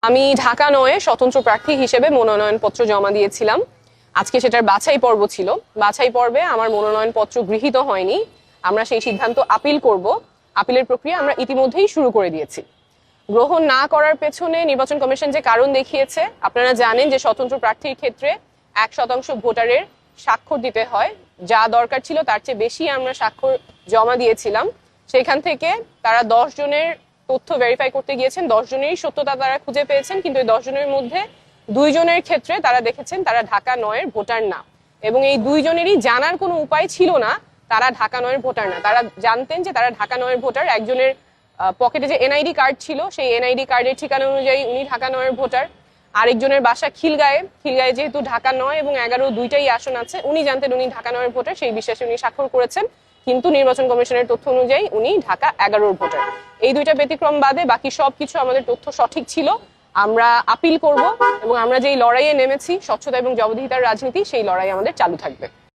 আমি ঢাকা নয়ে স্বতন্ত্র প্রার্থী হিসেবে মনোনয়নপত্র জমা দিয়েছিলাম। আজকে সেটার বাছাই পর্ব ছিল। বাছাই পর্বে আমার মনোনয়নপত্র গৃহীত হয়নি। আমরা সেই সিদ্ধান্ত আপিল করব। আপিলের প্রক্রিয়া আমরা ইতিমধ্যেই শুরু করে দিয়েছি। গ্রহণ না করার পেছনে নির্বাচন কমিশন যে কারণ দেখিয়েছে, আপনারা জানেন যে স্বতন্ত্র প্রার্থীর ক্ষেত্রে 1% ভোটারের স্বাক্ষর দিতে হয়। যা দরকার ছিল তার চেয়ে বেশি আমরা স্বাক্ষর জমা দিয়েছিলাম। সেখান থেকে তারা 10 জনের তথ্য ভেরিফাই করতে গিয়েছেন, 10 জনেরই সত্যতা তারা খুঁজে পেয়েছেন, কিন্তু এই 10 জনের মধ্যে 2 জনের ক্ষেত্রে তারা দেখেছেন তারা ঢাকা নয়ের ভোটার না, এবং এই 2 জনেরই জানার কোনো উপায় ছিল না তারা ঢাকা নয়ের ভোটার না। তারা জানতেন যে তারা ঢাকা নয়ের ভোটার। একজনের পকেটে যে এনআইডি কার্ড ছিল, সেই এনআইডি কার্ডের ঠিকানা অনুযায়ী উনি ঢাকা নয়ের ভোটার। আরেকজনের বাসা খিলগাঁয়ে যেহেতু ঢাকা 9 এবং 11 দুইটাই আসন আছে, উনি জানতেন উনি ঢাকা নয়ের ভোটার, সেই বিশ্বাসে উনি স্বাক্ষর করেছেন, কিন্তু নির্বাচন কমিশনের তথ্য অনুযায়ী উনি ঢাকা 11 ভোটার। এই দুইটা ব্যতিক্রম বাদে বাকি সবকিছু আমাদের তথ্য সঠিক ছিল। আমরা আপিল করব এবং আমরা যেই লড়াইয়ে নেমেছি, স্বচ্ছতা এবং জবাবদিহিতার রাজনীতি, সেই লড়াই আমাদের চালু থাকবে।